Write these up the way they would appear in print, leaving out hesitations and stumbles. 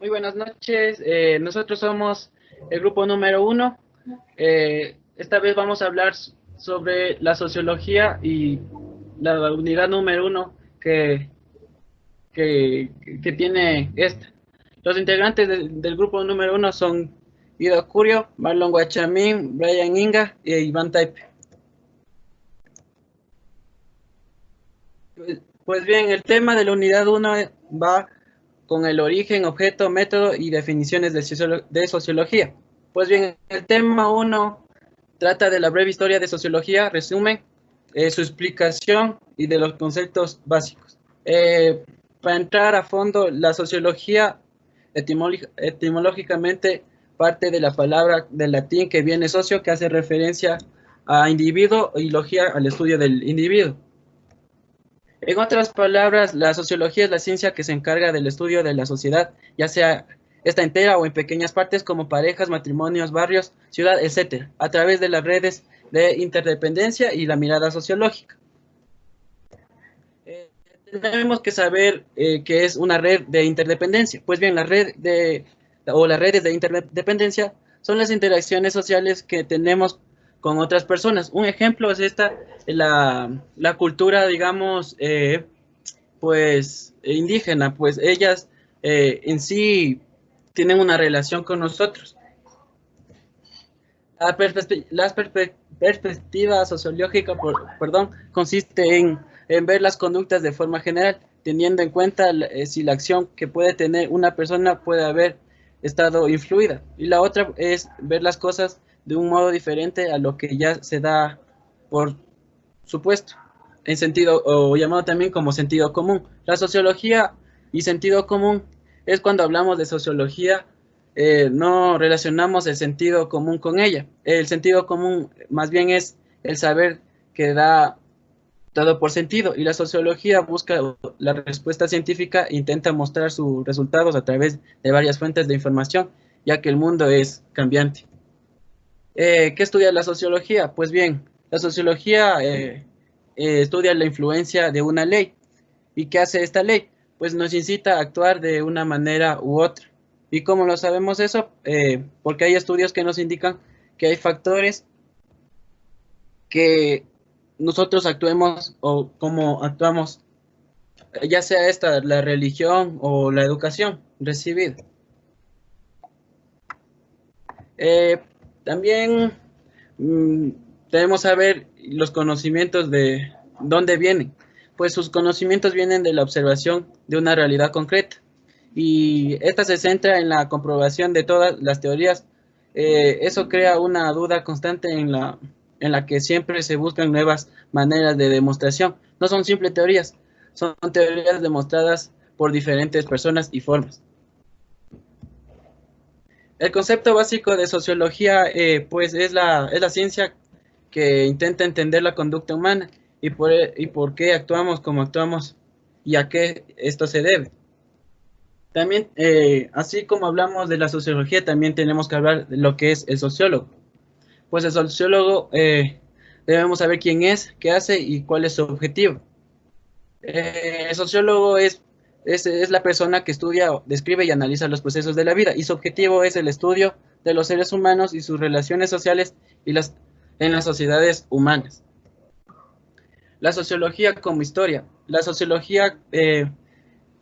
Muy buenas noches. Nosotros somos el grupo número uno. Esta vez vamos a hablar sobre la sociología y la unidad número uno que, que tiene esta. Los integrantes del grupo número uno son Guido Curio, Marlon Guachamín, Brian Inga e Iván Taipe. Pues bien, el tema de la unidad uno va con el origen, objeto, método y definiciones de sociología. Pues bien, el tema uno trata de la breve historia de sociología, resumen, su explicación y de los conceptos básicos. Para entrar a fondo, la sociología etimológicamente parte de la palabra del latín que viene socio, que hace referencia a individuo, y logía al estudio del individuo. En otras palabras, la sociología es la ciencia que se encarga del estudio de la sociedad, ya sea esta entera o en pequeñas partes como parejas, matrimonios, barrios, ciudad, etcétera, a través de las redes de interdependencia y la mirada sociológica. Eh, Tenemos que saber qué es una red de interdependencia. Pues bien, las redes de interdependencia son las interacciones sociales que tenemos con otras personas. Un ejemplo es la cultura, digamos, pues indígena, pues ellas en sí tienen una relación con nosotros. Perspectiva sociológica, consiste en ver las conductas de forma general, teniendo en cuenta si la acción que puede tener una persona puede haber estado influida. Y la otra es ver las cosas de un modo diferente a lo que ya se da por supuesto, en sentido, o llamado también como sentido común. La sociología y sentido común es cuando hablamos de sociología, no relacionamos el sentido común con ella. El sentido común más bien es el saber que da todo por sentido, y la sociología busca la respuesta científica e intenta mostrar sus resultados a través de varias fuentes de información, ya que el mundo es cambiante. ¿Qué estudia la sociología? Pues bien, la sociología estudia la influencia de una ley. ¿Y qué hace esta ley? Pues nos incita a actuar de una manera u otra. ¿Y cómo lo sabemos eso? Porque hay estudios que nos indican que hay factores que nosotros actuemos o cómo actuamos, ya sea esta, la religión o la educación recibida. Eh, También mm, debemos saber los conocimientos de dónde vienen, pues sus conocimientos vienen de la observación de una realidad concreta, y esta se centra en la comprobación de todas las teorías. Eso crea una duda constante en la que siempre se buscan nuevas maneras de demostración. No son simples teorías, son teorías demostradas por diferentes personas y formas. El concepto básico de sociología, pues es la ciencia que intenta entender la conducta humana y por qué actuamos como actuamos y a qué esto se debe. También, así como hablamos de la sociología, también tenemos que hablar de lo que es el sociólogo. Pues el sociólogo, debemos saber quién es, qué hace y cuál es su objetivo. El sociólogo es la persona que estudia, describe y analiza los procesos de la vida, y su objetivo es el estudio de los seres humanos y sus relaciones sociales en las sociedades humanas. La sociología como historia. La sociología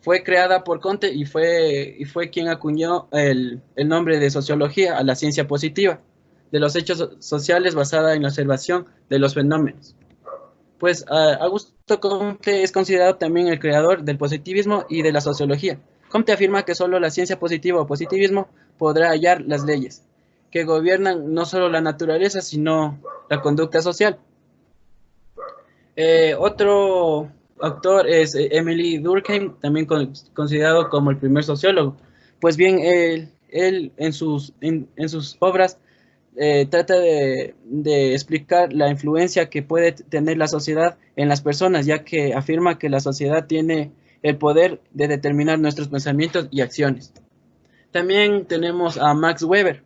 fue creada por Comte y fue quien acuñó el nombre de sociología a la ciencia positiva de los hechos sociales basada en la observación de los fenómenos. Pues Augusto Comte es considerado también el creador del positivismo y de la sociología. Comte afirma que solo la ciencia positiva o positivismo podrá hallar las leyes que gobiernan no solo la naturaleza, sino la conducta social. Otro autor es Emily Durkheim, también considerado como el primer sociólogo. Pues bien, él en sus obras trata de explicar la influencia que puede tener la sociedad en las personas, ya que afirma que la sociedad tiene el poder de determinar nuestros pensamientos y acciones. También tenemos a Max Weber,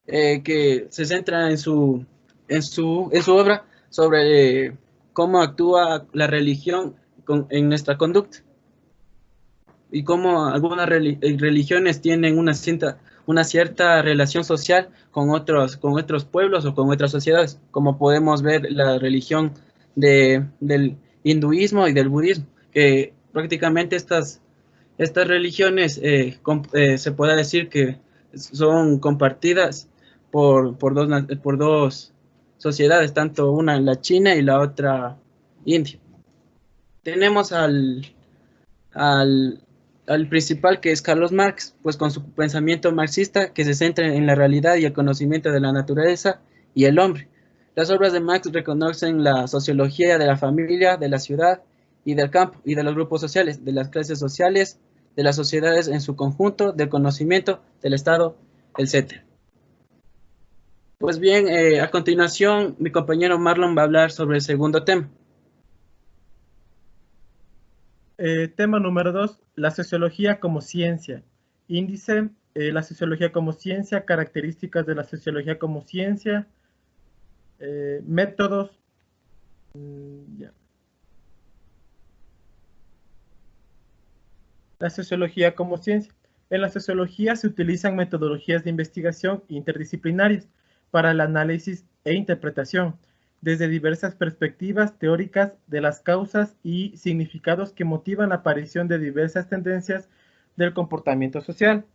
que se centra en su obra sobre cómo actúa la religión en nuestra conducta. y cómo algunas religiones tienen una cierta relación social con otros pueblos o con otras sociedades, como podemos ver la religión del hinduismo y del budismo, que prácticamente estas religiones se puede decir que son compartidas por dos sociedades, tanto una la China y la otra India. Tenemos al, al principal, que es Carlos Marx, pues con su pensamiento marxista que se centra en la realidad y el conocimiento de la naturaleza y el hombre. Las obras de Marx reconocen la sociología de la familia, de la ciudad y del campo, y de los grupos sociales, de las clases sociales, de las sociedades en su conjunto, del conocimiento, del Estado, etc. Pues bien, a continuación mi compañero Marlon va a hablar sobre el segundo tema. Tema número 2, la sociología como ciencia. Índice, la sociología como ciencia, características de la sociología como ciencia, métodos. La sociología como ciencia. En la sociología se utilizan metodologías de investigación interdisciplinarias para el análisis e interpretación, desde diversas perspectivas teóricas de las causas y significados que motivan la aparición de diversas tendencias del comportamiento social.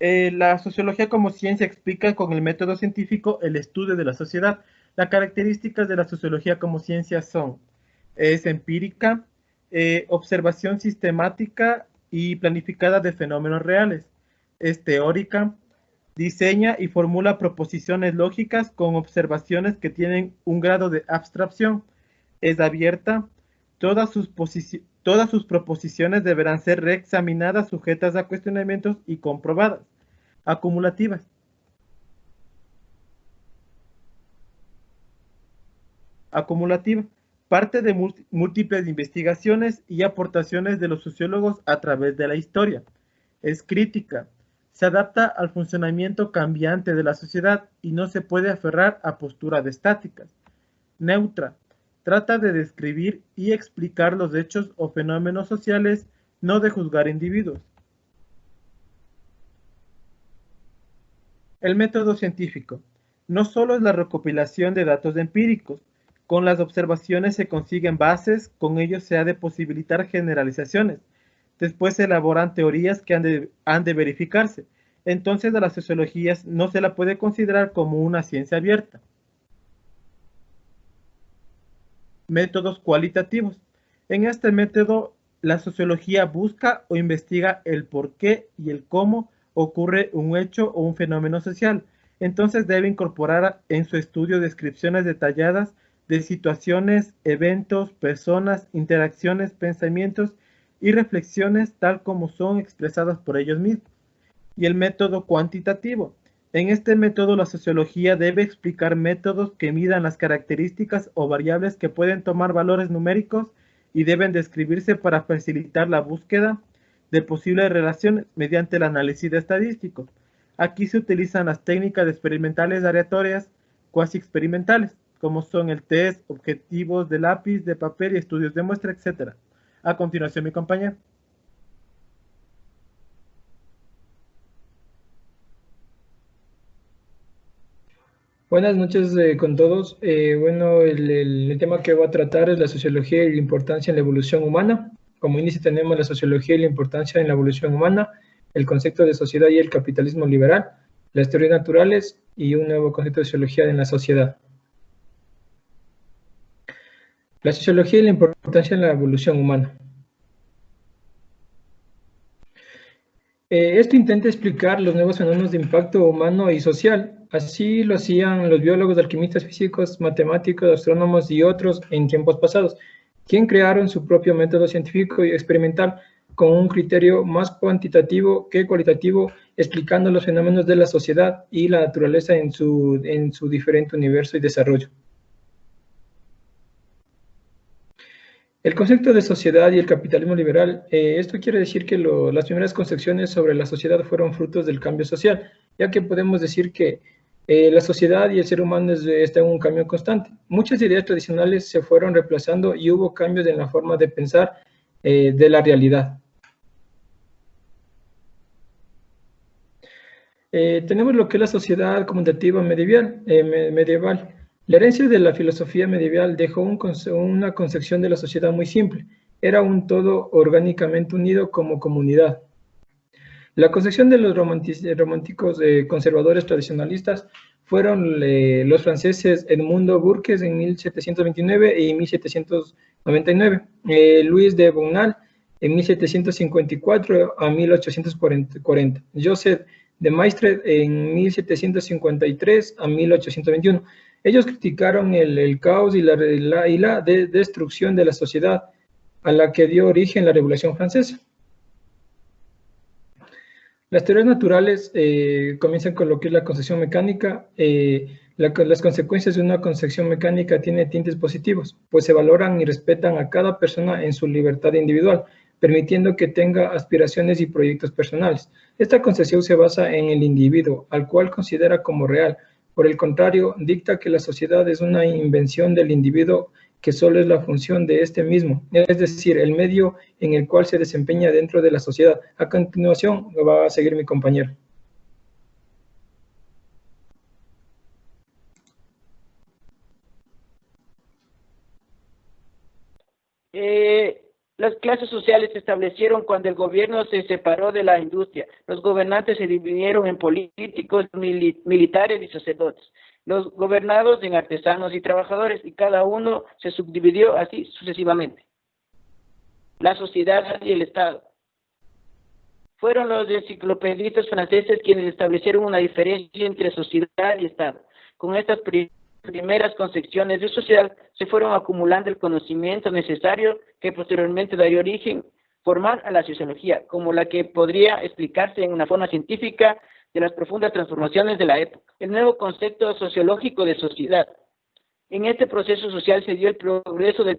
La sociología como ciencia explica con el método científico el estudio de la sociedad. Las características de la sociología como ciencia son: es empírica, observación sistemática y planificada de fenómenos reales; es teórica, diseña y formula proposiciones lógicas con observaciones que tienen un grado de abstracción; es abierta, todas sus proposiciones deberán ser reexaminadas, sujetas a cuestionamientos y comprobadas; acumulativas. Acumulativa, parte de múltiples investigaciones y aportaciones de los sociólogos a través de la historia. Es crítica, se adapta al funcionamiento cambiante de la sociedad y no se puede aferrar a posturas estáticas. Neutra, trata de describir y explicar los hechos o fenómenos sociales, no de juzgar individuos. El método científico no solo es la recopilación de datos empíricos. Con las observaciones se consiguen bases, con ello se ha de posibilitar generalizaciones. Después se elaboran teorías que han de verificarse. Entonces a la sociología no se la puede considerar como una ciencia abierta. Métodos cualitativos. En este método, la sociología busca o investiga el por qué y el cómo ocurre un hecho o un fenómeno social. Entonces debe incorporar en su estudio descripciones detalladas de situaciones, eventos, personas, interacciones, pensamientos y reflexiones tal como son expresadas por ellos mismos. Y el método cuantitativo. En este método la sociología debe explicar métodos que midan las características o variables que pueden tomar valores numéricos y deben describirse para facilitar la búsqueda de posibles relaciones mediante el análisis estadístico. Aquí se utilizan las técnicas experimentales aleatorias, cuasi experimentales, como son el test, objetivos de lápiz, de papel y estudios de muestra, etc. A continuación, mi compañero. Buenas noches con todos. Bueno, el tema que voy a tratar es la sociología y la importancia en la evolución humana. Como índice tenemos la sociología y la importancia en la evolución humana, el concepto de sociedad y el capitalismo liberal, las teorías naturales y un nuevo concepto de sociología en la sociedad. La sociología y la importancia en la evolución humana. Esto intenta explicar los nuevos fenómenos de impacto humano y social. Así lo hacían los biólogos, alquimistas, físicos, matemáticos, astrónomos y otros en tiempos pasados, quien crearon su propio método científico y experimental con un criterio más cuantitativo que cualitativo, explicando los fenómenos de la sociedad y la naturaleza en su diferente universo y desarrollo. El concepto de sociedad y el capitalismo liberal, esto quiere decir que las primeras concepciones sobre la sociedad fueron frutos del cambio social, ya que podemos decir que La sociedad y el ser humano está en un cambio constante. Muchas ideas tradicionales se fueron reemplazando y hubo cambios en la forma de pensar de la realidad. Tenemos lo que es la sociedad conmutativa medieval. La herencia de la filosofía medieval dejó una concepción de la sociedad muy simple. Era un todo orgánicamente unido como comunidad. La concepción de los románticos conservadores tradicionalistas fueron los franceses Edmundo Bourges en 1729 y 1799, Luis de Bonald en 1754 a 1840, Joseph de Maistre en 1753 a 1821. Ellos criticaron el caos y la destrucción de la sociedad a la que dio origen la Revolución Francesa. Las teorías naturales comienzan con lo que es la concepción mecánica. Las consecuencias de una concepción mecánica tienen tintes positivos, pues se valoran y respetan a cada persona en su libertad individual, permitiendo que tenga aspiraciones y proyectos personales. Esta concepción se basa en el individuo, al cual considera como real. Por el contrario, dicta que la sociedad es una invención del individuo que solo es la función de este mismo, es decir, el medio en el cual se desempeña dentro de la sociedad. A continuación va a seguir mi compañero. Las clases sociales se establecieron cuando el gobierno se separó de la industria. Los gobernantes se dividieron en políticos, militares y sacerdotes. Los gobernados en artesanos y trabajadores, y cada uno se subdividió así sucesivamente. La sociedad y el Estado. Fueron los enciclopedistas franceses quienes establecieron una diferencia entre sociedad y Estado. Con estas primeras concepciones de sociedad se fueron acumulando el conocimiento necesario que posteriormente daría origen formal a la sociología, como la que podría explicarse en una forma científica de las profundas transformaciones de la época. El nuevo concepto sociológico de sociedad. En este proceso social se dio el progreso del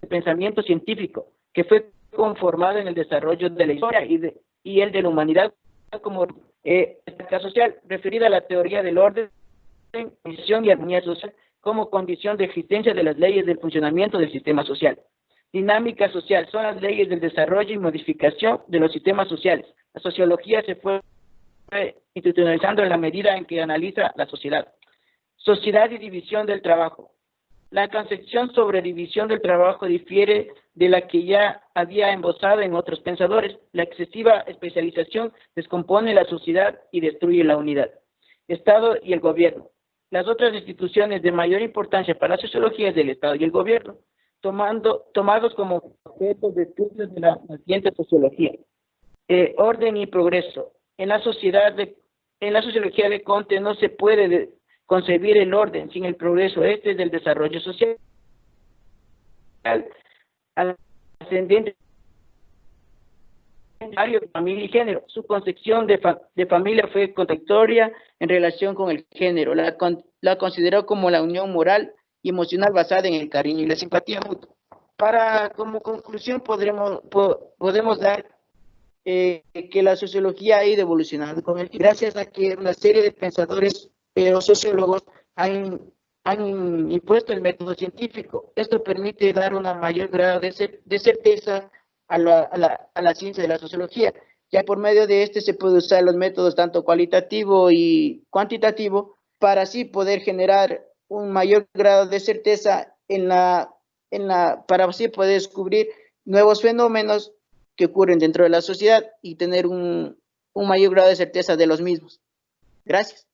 pensamiento científico, que fue conformado en el desarrollo de la historia y el de la humanidad como esta social, referida a la teoría del orden, condición y armonía social como condición de existencia de las leyes del funcionamiento del sistema social. Dinámica social son las leyes del desarrollo y modificación de los sistemas sociales. La sociología se fue institucionalizando en la medida en que analiza la sociedad. Sociedad y división del trabajo. La concepción sobre división del trabajo difiere de la que ya había embosado en otros pensadores. La excesiva especialización descompone la sociedad y destruye la unidad. Estado y el gobierno. Las otras instituciones de mayor importancia para la sociología es el Estado y el gobierno, tomados como objetos de estudios de la naciente sociología. Orden y progreso. En la sociología de Comte no se puede concebir el orden sin el progreso. Este es del desarrollo social ascendente, familia y género. Su concepción de familia fue contradictoria en relación con el género. La consideró como la unión moral y emocional basada en el cariño y la simpatía mutua. Como conclusión podemos dar que la sociología ha ido evolucionando con el tiempo, gracias a que una serie de pensadores sociólogos han impuesto el método científico. Esto permite dar un mayor grado de certeza a la ciencia de la sociología. Ya por medio de este se puede usar los métodos tanto cualitativo y cuantitativo para así poder generar un mayor grado de certeza para así poder descubrir nuevos fenómenos que ocurren dentro de la sociedad y tener un mayor grado de certeza de los mismos. Gracias.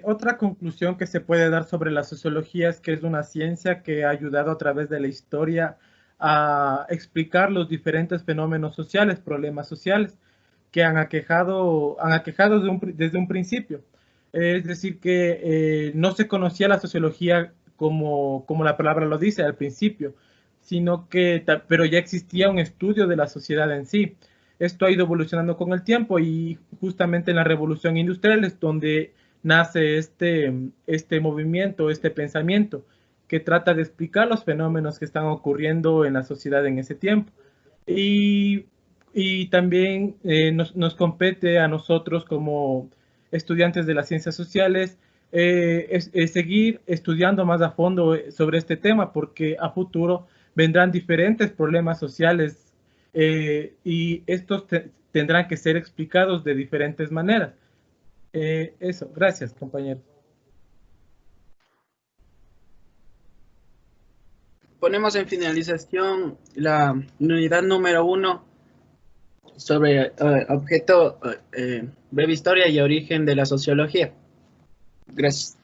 Otra conclusión que se puede dar sobre la sociología es que es una ciencia que ha ayudado a través de la historia a explicar los diferentes fenómenos sociales, problemas sociales que han aquejado desde un principio. Es decir, que no se conocía la sociología como la palabra lo dice al principio, pero ya existía un estudio de la sociedad en sí. Esto ha ido evolucionando con el tiempo y justamente en la Revolución Industrial es donde nace este movimiento, este pensamiento que trata de explicar los fenómenos que están ocurriendo en la sociedad en ese tiempo. Y Y también nos compete a nosotros como estudiantes de las ciencias sociales es seguir estudiando más a fondo sobre este tema, porque a futuro vendrán diferentes problemas sociales y estos tendrán que ser explicados de diferentes maneras. Eso, gracias, compañero. Ponemos en finalización la unidad número 1 sobre objeto, breve historia y origen de la sociología. Gracias.